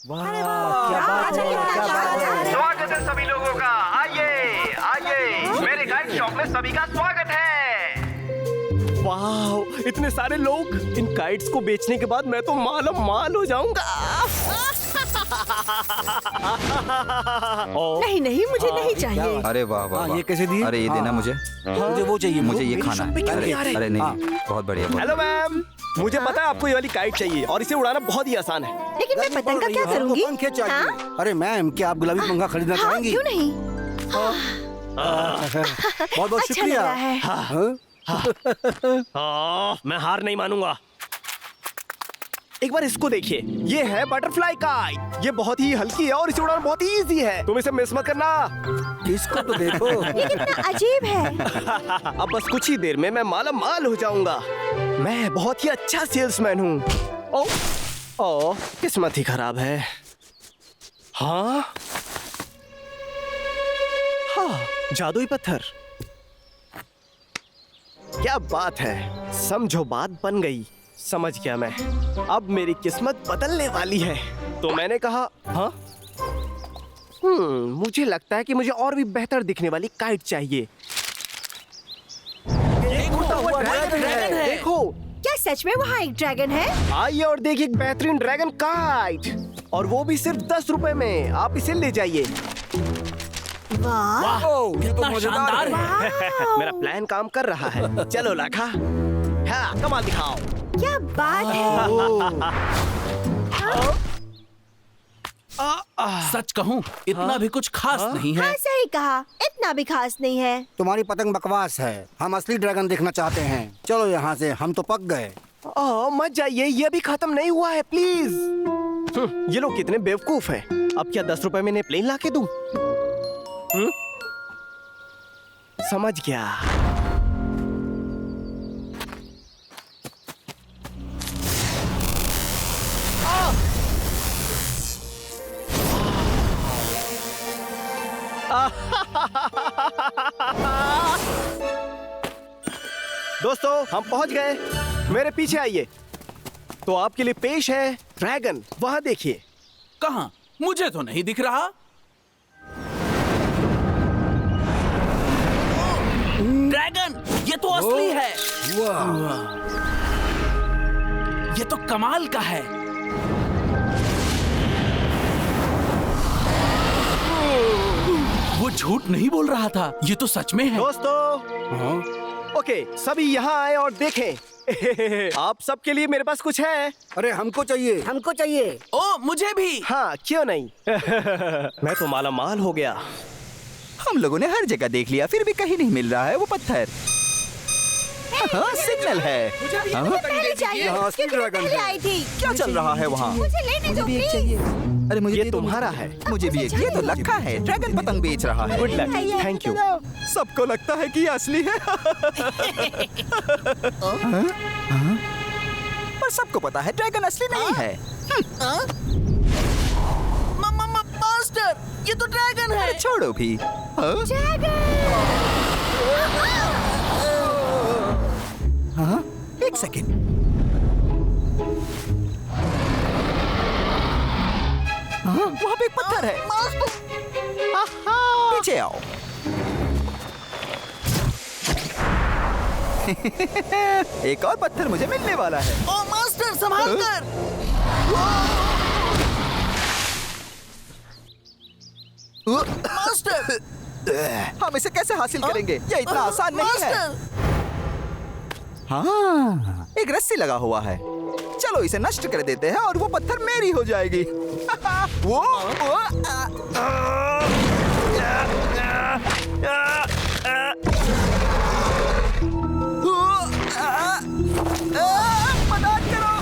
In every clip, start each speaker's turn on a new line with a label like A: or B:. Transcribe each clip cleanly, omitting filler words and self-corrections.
A: वाह, क्या बात है, क्या बात है।
B: स्वागत है सभी लोगों का। आइए आइए, मेरे गाइड शॉप में सभी का स्वागत है।
C: वाह, इतने सारे लोग। इन काइट्स को बेचने के बाद मैं तो मालम माल हो जाऊंगा।
D: नहीं नहीं, मुझे नहीं चाहिए।
E: अरे वाह वाह वाह।
A: ये कैसे दिए?
E: अरे ये देना मुझे।
A: मुझे वो चाहिए,
E: मुझे ये खाना है। अरे नहीं बहुत बढ़िया।
C: हेलो मैम, मुझे पता है आपको ये वाली काइट चाहिए और इसे उड़ाना बहुत ही आसान है।
D: लेकिन मैं पतंग का क्या करूंगी?
A: पंखे चाहिए।
D: हाँ?
A: अरे मैम, क्या आप गुलाबी पंखा खरीदना
D: हाँ,
A: चाहेंगी?
D: क्यों नहीं?
A: बहुत बहुत
D: अच्छा
A: शुक्रिया।
D: लगा है।
A: हाँ?
C: मैं हार नहीं मानूंगा। एक बार इसको देखिए, ये है बटरफ्लाई काइट। ये बहुत ही हल्की है और इसे उड़ाना बहुत ही इजी है। तुम इसे मिस मत करना।
A: इसको तो देखो।
D: ये कितना अजीब है।
C: अब बस कुछ ही देर में मैं माला माल हो जाऊंगा। मैं बहुत ही अच्छा सेल्समैन हूँ। ओह, किस्मत ही खराब है। हाँ हाँ, जादुई पत्थर। क्या बात है, समझो बात बन गई। समझ गया मैं। अब मेरी किस्मत बदलने वाली है। तो मैंने कहा हाँ, मुझे लगता है कि मुझे और भी बेहतर दिखने वाली काइट चाहिए। एक उड़ता हुआ ड्रैगन है। देखो,
D: क्या सच में वहाँ एक ड्रैगन है?
C: आइए और देखिए एक बेहतरीन ड्रैगन काइट, और वो भी सिर्फ 10 रुपए में। आप इसे ले जाइए।
D: वाह,
A: ओह, ये तो मजेदार है।
C: मेरा प्लान काम कर रहा है। चलो लाखा, हाँ कमाल दिखाओ।
D: क्या बात है।
F: सच कहूँ इतना भी कुछ खास नहीं है।
D: हाँ सही कहा, इतना भी खास नहीं है।
A: तुम्हारी पतंग बकवास है। हम असली ड्रैगन देखना चाहते हैं। चलो यहाँ से, हम तो पक गए।
C: मत जाइए, ये भी खत्म नहीं हुआ है, प्लीज। ये लोग कितने बेवकूफ हैं। अब क्या 10 रुपए में इन्हें प्लेन ला के दूं? समझ गया। दोस्तों, हम पहुंच गए। मेरे पीछे आइए। तो आपके लिए पेश है ड्रैगन। वहां देखिए।
F: कहाँ? मुझे तो नहीं दिख रहा। ड्रैगन, ये तो असली है। ये तो कमाल का है। वो झूठ नहीं बोल रहा था, ये तो सच में है।
C: दोस्तों, ओके, सभी यहाँ आए और देखें। आप सबके लिए मेरे पास कुछ है।
A: अरे हमको चाहिए, हमको चाहिए।
F: ओ, मुझे भी।
C: हाँ, क्यों नहीं। मैं तो माला माल हो गया।
E: हम लोगों ने हर जगह देख लिया, फिर भी कहीं नहीं मिल रहा है वो पत्थर। हाँ, सिग्नल है। हाँ?
D: पहले चाहिए,
A: यहाँ असली
D: क्योंकि मैं
A: ड्रैगन
D: पहले
A: है।
D: आई थी।
E: क्या चल रहा है वहाँ?
D: मुझे लेने दो प्लीज।
E: अरे मुझे
C: ये
E: दे दो,
C: तुम्हारा है।
E: मुझे भी एक। ये तो लक्का है, ड्रैगन पतंग बेच रहा है।
C: Good luck, thank you.
E: सबको लगता है कि ये असली है। पर सबको पता है ड्रैगन असली नहीं है।
F: मास्टर, ये तो ड्रैगन है।
E: अरे छोड़ो भी। हाँ? एक सेकेंड। हाँ, वहाँ पे एक पत्थर है। पीछे आओ। एक और पत्थर मुझे मिलने वाला है।
F: ओ मास्टर, संभाल कर। मास्टर,
E: हम इसे कैसे हासिल करेंगे? ये इतना आसान नहीं है। हाँ, एक रस्सी लगा हुआ है। चलो इसे नष्ट कर देते हैं और वो पत्थर मेरी हो जाएगी। वो मदद करो।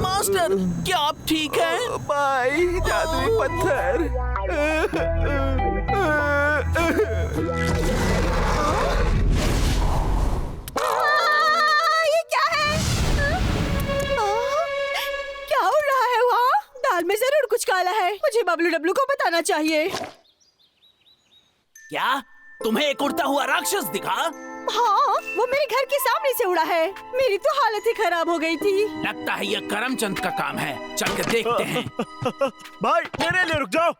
F: मास्टर, क्या आप ठीक हैं?
E: भाई, जादुई पत्थर।
D: ये क्या है? क्या उड़ रहा है वहाँ? दाल में जरूर कुछ काला है। मुझे बबलू डब्लू को बताना चाहिए।
F: क्या तुम्हें एक उड़ता हुआ राक्षस दिखा?
D: हाँ, वो मेरे घर के सामने से उड़ा है। मेरी तो हालत ही खराब हो गई थी।
F: लगता है ये करमचंद का काम है। चल के देखते हैं।
G: भाई मेरे लिए रुक जाओ।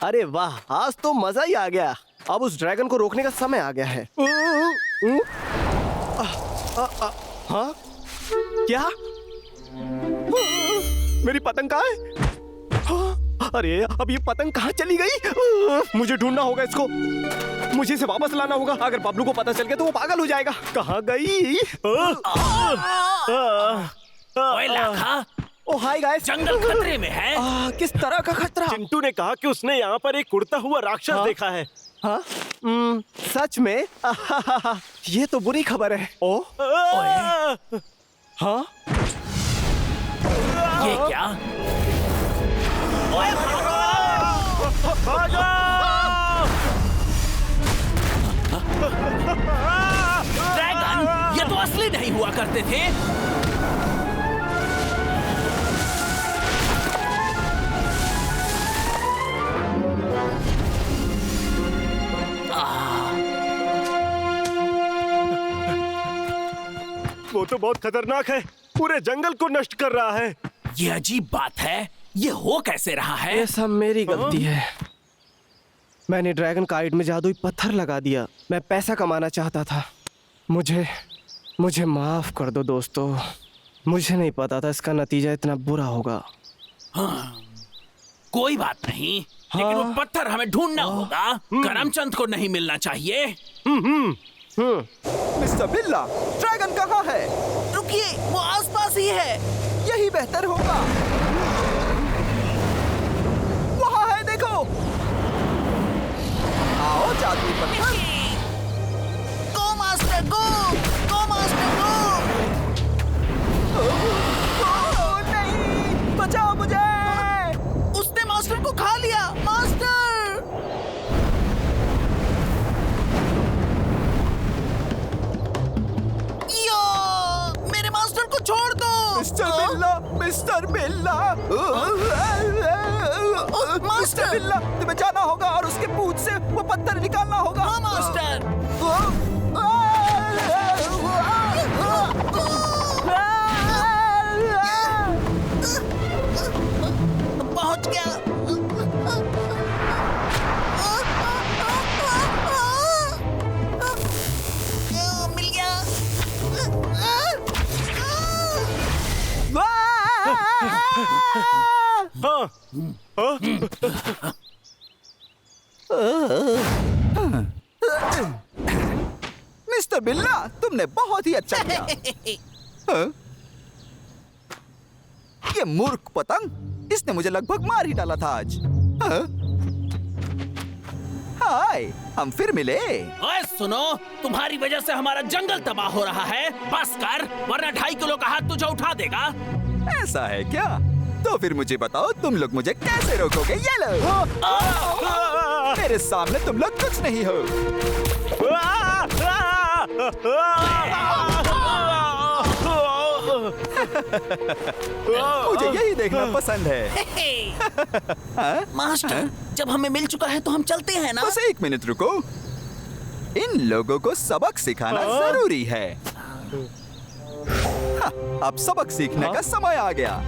C: अरे वाह, आज तो मजा ही आ गया। अब उस ड्रैगन को रोकने का समय आ गया है। हाँ? क्या? मेरी पतंग कहाँ है? हाँ? अरे अब ये पतंग कहाँ चली गई? मुझे ढूंढना होगा इसको। मुझे इसे वापस लाना होगा। अगर बबलू को पता चल गया तो वो पागल हो जाएगा। कहाँ गई?
F: ओए लाखा,
C: ओ हाय गाइस,
F: जंगल खतरे में है।
C: किस तरह का खतरा?
G: चिंटू ने कहा कि उसने यहाँ पर एक उड़ता हुआ राक्षस देखा है।
C: हाँ? सच में? ये तो बुरी खबर है। ओ? हाँ?
F: ये क्या? ओए ड्रैगन, ये तो असली नहीं हुआ करते थे।
G: वो तो बहुत खतरनाक है, पूरे जंगल को नष्ट कर रहा है।
F: ये अजीब बात है, ये हो कैसे रहा है?
C: ये सब मेरी गलती है। मैंने ड्रैगन काइट में जादुई पत्थर लगा दिया। मैं पैसा कमाना चाहता था। मुझे माफ कर दो दोस्तों। मुझे नहीं पता था इसका नतीजा इतना बुरा होगा।
F: कोई बात नहीं, लेकिन वो पत्थर हमें ढूंढना होगा। करमचंद को नहीं मिलना चाहिए।
E: मिस्टर बिल्ला, ड्रैगन कहाँ है?
F: रुकिए, वो आसपास ही है।
E: यही बेहतर होगा। वहाँ है, देखो। आओ जादुई पत्थर।
F: गो मास्टर गो, गो मास्टर गो।
E: नहीं, बचाओ मुझे।
F: उसने मास्टर को खा लिया। मास्टर, यो, मेरे मास्टर को छोड़ दो।
E: मिस्टर बिल्ला, मिस्टर बिल्ला, तुम्हें जाना होगा और उसके पूंछ से वो पत्थर निकालना होगा।
F: हाँ मास्टर। पहुंच गया। मिल गया।
E: मिस्टर बिल्ला, तुमने बहुत ही अच्छा किया। हाँ? ये मूर्ख पतंग, इसने मुझे लगभग मार ही डाला था आज। हाँ? हाय, हम फिर मिले।
F: ओए सुनो, तुम्हारी वजह से हमारा जंगल तबाह हो रहा है। बस कर, वरना 2.5 किलो का हाथ तुझे उठा देगा।
E: ऐसा है क्या? तो फिर मुझे बताओ, तुम लोग मुझे कैसे रोकोगे? ये लो। मेरे सामने तुम लोग कुछ नहीं हो। मुझे यही देखना पसंद है।
F: मास्टर, जब हमें मिल चुका है तो हम चलते हैं ना।
E: बस 1 मिनट रुको। इन लोगों को सबक सिखाना जरूरी है। हाँ, अब सबक सीखने का समय आ गया।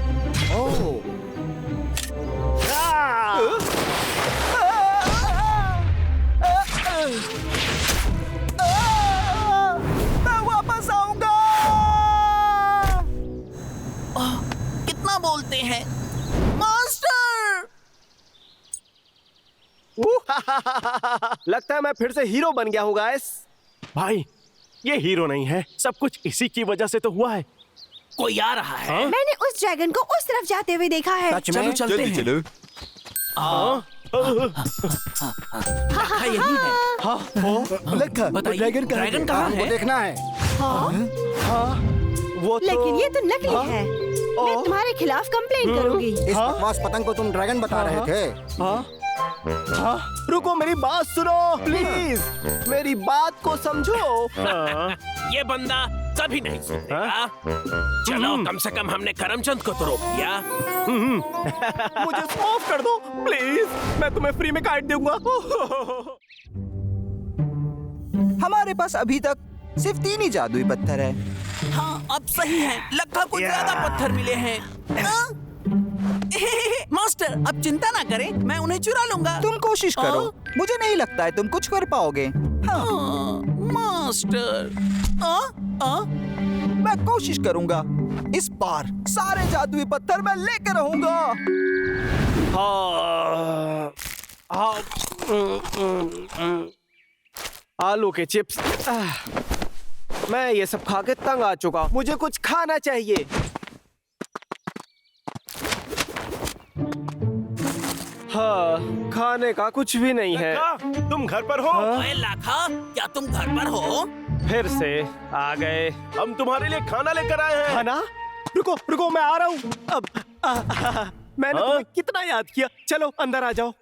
E: मैं वापस आऊंगा।
F: कितना बोलते हैं मास्टर।
C: लगता है मैं फिर से हीरो बन गया हूँ गाइस।
G: भाई, ये हीरो नहीं है, सब कुछ इसी की वजह से तो हुआ है।
F: कोई आ रहा है।
D: मैंने उस ड्रैगन को उस तरफ जाते हुए देखा है।
A: सच
F: चलो
A: में?
F: चलते
E: जल्दी
F: हैं।
E: चलो।
F: लखा यही है।
E: लखा,
F: बताइए,
E: ड्रैगन कहाँ
F: ड्रैगन
E: है?
F: कहाँ
A: हमको
F: है?
A: देखना है।
C: वो तो...
D: लेकिन ये तो नकली है। मैं तुम्हारे खिलाफ कंप्लेन करूंगी।
A: इस बकवास पतंग को तुम ड्रैगन बता रहे थे।
C: रुको, मेरी बात सुनो प्लीज। मेरी बात को समझो।
F: ये बंदा कभी नहीं सुनेगा। चलो, कम से कम हमने करमचंद को तो रोक दिया।
C: मुझे माफ कर दो प्लीज। मैं तुम्हें फ्री में काट दूंगा।
E: हमारे पास अभी तक सिर्फ 3 ही जादुई पत्थर है।
F: हाँ अब सही है, लक्का को ज्यादा पत्थर मिले हैं। मास्टर अब चिंता ना करें, मैं उन्हें चुरा लूंगा।
E: तुम कोशिश करो, मुझे नहीं लगता है तुम कुछ कर पाओगे। हाँ।
F: मास्टर
E: मैं कोशिश करूंगा, इस बार सारे जादुई पत्थर मैं लेकर रहूंगा।
C: आलू के चिप्स। मैं ये सब खा के तंग आ चुका हूँ, मुझे कुछ खाना चाहिए। हाँ, खाने का कुछ भी नहीं है।
G: लक्का, तुम घर पर हो?
F: ओए लाखा, क्या तुम घर पर हो?
C: फिर से आ गए।
G: हम तुम्हारे लिए खाना लेकर आए हैं।
C: खाना? रुको रुको, मैं आ रहा हूँ। अब मैंने तुम्हें कितना याद किया। चलो अंदर आ जाओ।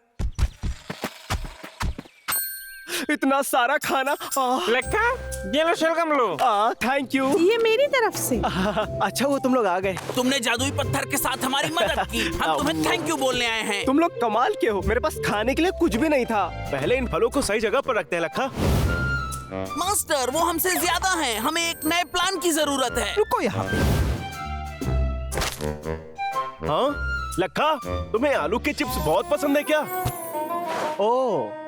C: इतना सारा खाना।
H: लक्का, ये लो शलगम लो।
C: Thank you.
D: ये मेरी तरफ से।
C: अच्छा वो तुम लोग आ गए।
F: तुमने जादुई पत्थर के साथ हमारी मदद की, हम तुम्हें थैंक यू बोलने आए हैं।
C: तुम लोग कमाल के हो, मेरे पास खाने के लिए कुछ भी नहीं था।
G: पहले इन फलों को सही जगह पर रखते हैं लक्का।
F: मास्टर वो हमसे ज्यादा हैं, हमें एक नए प्लान की जरूरत है।
E: रुको यहाँ पे।
G: हाँ लक्का, तुम्हें आलू के चिप्स बहुत पसंद है क्या?
C: ओह,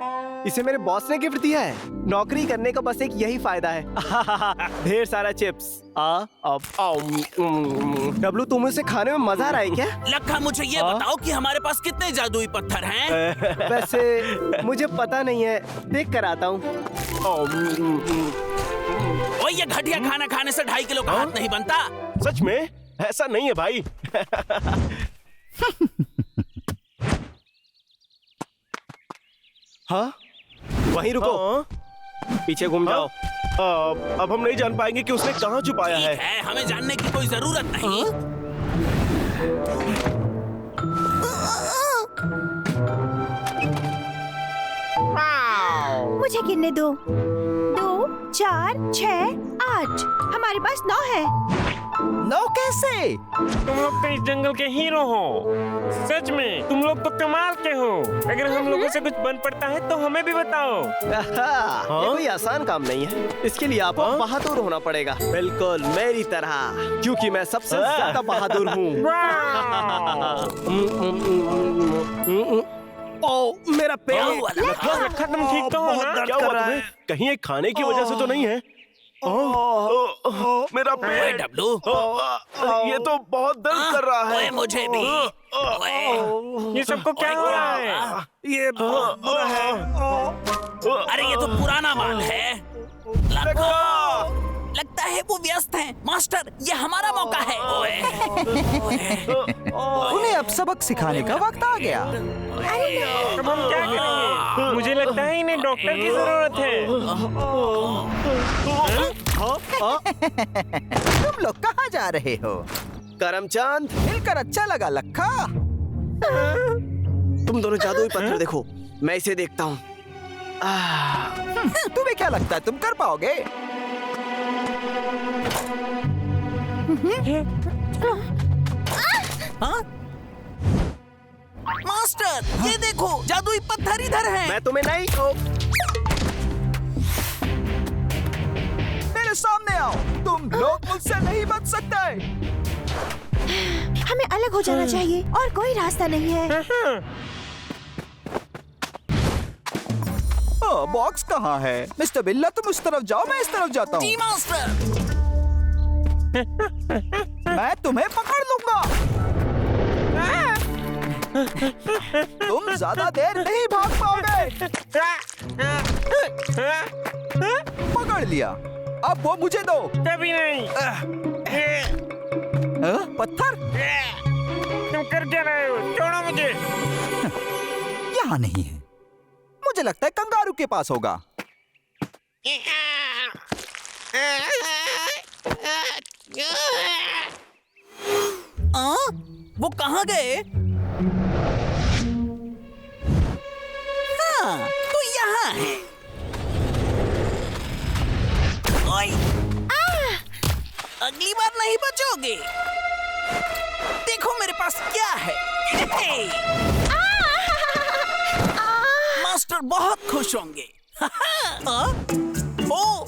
C: इसे मेरे बॉस ने गिफ्ट दिया है। नौकरी करने का बस एक यही फायदा है। ढेर सारा चिप्स। डब्लू, तुम्हें इसे खाने में मजा आ रहा है क्या?
F: लक्का मुझे ये बताओ कि हमारे पास कितने जादुई पत्थर हैं?
C: वैसे मुझे पता नहीं है, देख कर आता हूँ।
F: ओए ये घटिया खाना खाने से 2.5 किलो का हाथ नहीं बनता।
G: सच में? ऐसा नहीं है भाई।
C: हाँ, वहीं रुको। पीछे घूम जाओ।
G: अब हम नहीं जान पाएंगे कि उसने कहाँ छुपाया है।
F: ठीक है, हमें जानने की कोई जरूरत नहीं।
D: मुझे गिनने दो। 2, 4, 6, 8। हमारे पास 9 है।
E: 9 कैसे?
H: तुम लोग तो इस जंगल के हीरो हो। सच में तुम लोग तो कमाल के हो। अगर हम लोगों से कुछ बन पड़ता है तो हमें भी बताओ।
C: ये कोई आसान काम नहीं है, इसके लिए आपको बहादुर होना पड़ेगा। बिल्कुल मेरी तरह, क्योंकि मैं सबसे ज्यादा बहादुर हूँ। ओ मेरा पेट।
H: लक्का, तुम ठीक तो हो ना?
G: क्या हुआ तुम्हें? कहीं ये खाने की वजह से तो नहीं है? मेरा
F: ओए
G: पेट।
F: डब्लू,
G: ये तो बहुत दर्द कर रहा है।
F: ओए मुझे भी। ओए,
H: ये सबको क्या हो रहा है?
C: ये बहुत बुरा है।
F: अरे ये तो पुराना माल है। लक्का, लगता है वो व्यस्त हैं। मास्टर ये हमारा मौका है। ओए,
E: उन्हें अब सबक सिखाने का वक्त आ गया।
H: अब हम क्या करेंगे? मुझे लगता है इन्हें डॉक्टर की जरूरत है।
E: तुम लोग कहाँ जा रहे हो?
C: करमचंद,
E: मिलकर अच्छा लगा लक्का।
C: तुम दोनों जादुई पत्थर देखो, मैं इसे देखता हूँ।
E: तुम्हें क्या लगता है तुम कर पाओगे?
F: हाँ? मास्टर ये देखो, जादुई पत्थर इधर हैं।
C: मैं तुम्हें नहीं।
E: मेरे सामने आओ, तुम लोग मुझसे नहीं बच सकते।
D: हमें अलग हो जाना चाहिए और कोई रास्ता नहीं है।
E: बॉक्स कहाँ है? मिस्टर बिल्ला तुम उस तरफ जाओ, मैं इस तरफ जाता हूँ।
F: जी मास्टर।
E: मैं तुम्हें पकड़ लूंगा। तुम ज्यादा देर नहीं भाग पाओगे। पकड़ लिया, अब वो मुझे दो।
H: कभी नहीं।
E: पत्थर
H: तुम कर क्या रहे हो? छोड़ो मुझे।
E: यहाँ नहीं है, मुझे लगता है कंगारू के पास होगा।
F: वो कहाँ गए? हाँ, तो यहाँ है। ओए, अगली बार नहीं बचोगे। देखो मेरे पास क्या है। मास्टर बहुत खुश होंगे। ओ,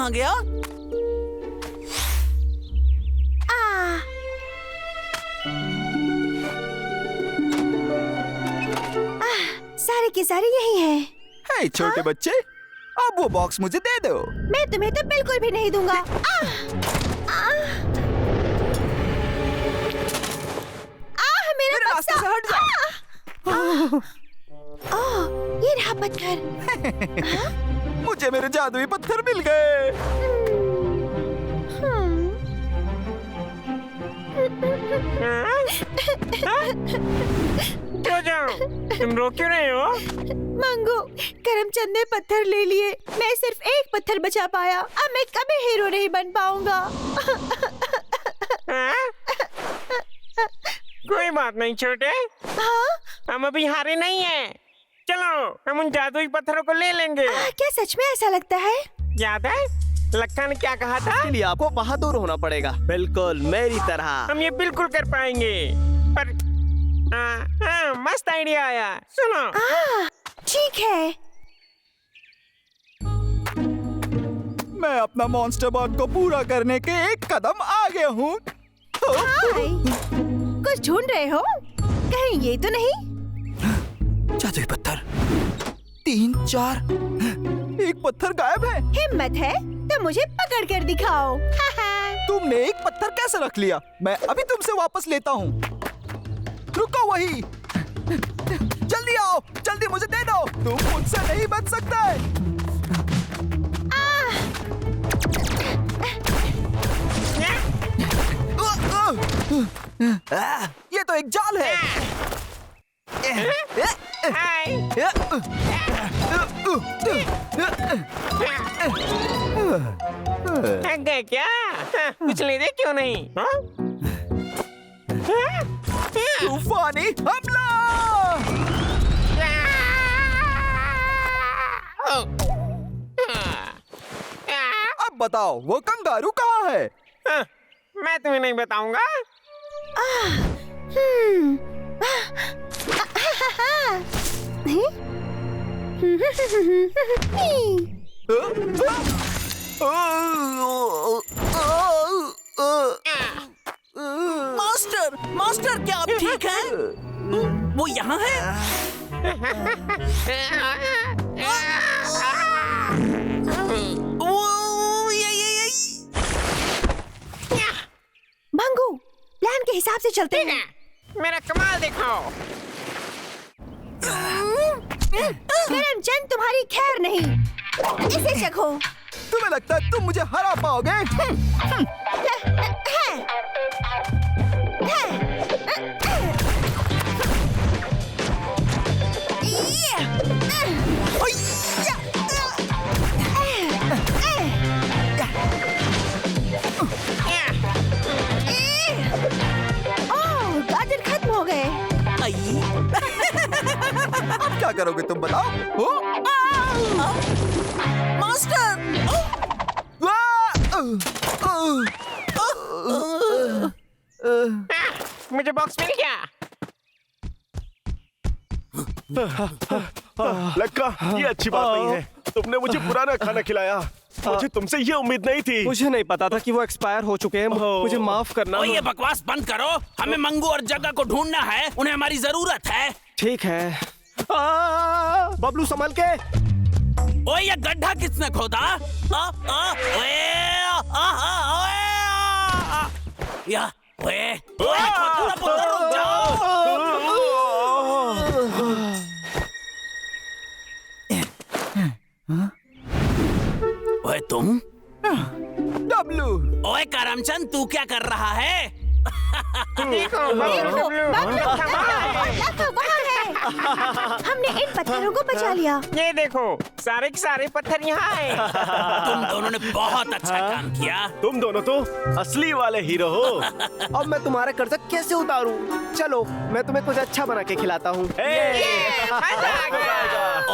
F: कहाँ गया?
D: सारे के सारे यही हैं।
E: हे छोटे बच्चे, अब वो बॉक्स मुझे दे दो।
D: मैं तुम्हें तो बिल्कुल भी नहीं दूंगा। मेरा
E: रास्ते से हट जा।
D: ये रहा पत्थर।
E: मुझे मेरे जादुई पत्थर मिल गए।
H: क्यों जाओ? तुम रो क्यों रहे हो?
D: मंगू, करमचंद ने पत्थर ले लिए। मैं सिर्फ एक पत्थर बचा पाया। अब मैं कभी हीरो नहीं बन पाऊंगा।
H: कोई बात नहीं छोटे, हम अभी हारे नहीं हैं। चलो हम उन जादुई पत्थरों को ले लेंगे।
D: क्या सच में ऐसा लगता है?
H: याद है लक्का ने क्या कहा था?
C: इसके लिए आपको बहादुर होना पड़ेगा, बिल्कुल मेरी तरह।
H: हम ये बिल्कुल कर पाएंगे। पर मस्त आइडिया आया। सुनो,
D: ठीक है।
E: मैं अपना मॉन्स्टर बॉल को पूरा करने के एक कदम आगे हूँ।
D: हाय, कुछ ढूंढ रहे हो? कहीं ये तो नहीं?
E: जादुई पत्थर 3, 4, एक पत्थर गायब है।
D: हिम्मत है तो मुझे पकड़ कर दिखाओ।
E: तुमने एक पत्थर कैसे रख लिया? मैं अभी तुमसे वापस लेता हूँ। रुको वही, जल्दी आओ, जल्दी मुझे दे दो। तुम मुझसे नहीं बच सकते। ये तो एक जाल है।
H: थक गए क्या? कुछ ले दे क्यों नहीं?
E: तूफानी हमला! अब बताओ वो कंगारू कहाँ है?
H: मैं तुम्हें नहीं बताऊंगा।
F: मास्टर, मास्टर क्या आप ठीक हैं? वो यहाँ है? वो ये
D: मंगू, प्लान के हिसाब से चलते हैं।
H: मेरा कमाल दिखाओ।
D: करमचंद तुम्हारी खैर नहीं, इसे चखो।
E: तुम्हें लगता है तुम मुझे हरा पाओगे?
D: गाजर खत्म हो गए।
E: अब क्या करोगे तुम बताओ?
F: मास्टर!
H: मुझे बॉक्स मिल गया।
G: लक्का, ये अच्छी बात नहीं है। तुमने मुझे पुराना खाना खिलाया। मुझे तुमसे ये उम्मीद नहीं थी।
C: मुझे नहीं पता था कि वो एक्सपायर हो चुके हैं। मुझे माफ करना।
F: ये बकवास बंद करो। हमें मंगू और जगह को ढूंढना है। उन्हें हमारी जरूरत है।
C: ठीक है। बबलू संभल के।
F: ओए, ये गड्ढा किसने खोदा? रुक जाओ। ओए तुम?
E: डब्लू।
F: ओए करमचंद, तू क्या कर रहा है?
H: देखो,
D: बबलू वहाँ है। हमने इन पत्थरों को बचा लिया।
H: ये देखो, सारे के सारे पत्थर यहाँ हैं।
F: तुम दोनों ने बहुत अच्छा काम किया।
G: तुम दोनों तो असली वाले हीरो हो।
C: अब मैं तुम्हारा कर्जा कैसे उतारूं? चलो, मैं तुम्हें कुछ अच्छा बना के खिलाता हूँ।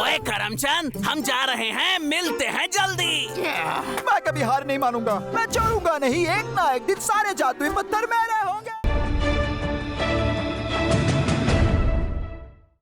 F: ओए करमचंद, हम जा रहे हैं, मिलते हैं जल्दी।
E: मैं कभी हार नहीं मानूंगा। मैं छोड़ूंगा नहीं। एक ना एक दिन सारे जादुई पत्थर मेरे होंगे।